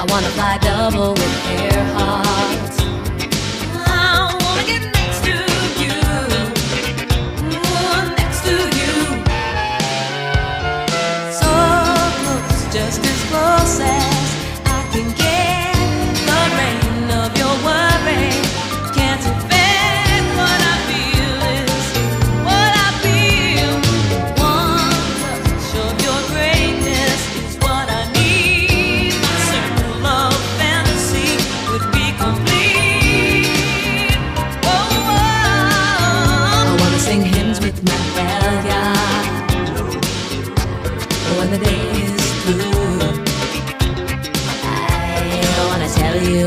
I wanna fly double with air hearts. I wanna get next to you, next to you. So close, just as close as I can get. The rain of your worry can't affect what I feel is what I feel. One touch of your greatness is what I need. My circle of fantasy would be complete. Oh, I wanna sing hymns with my failure when the day is through. I wanna tell you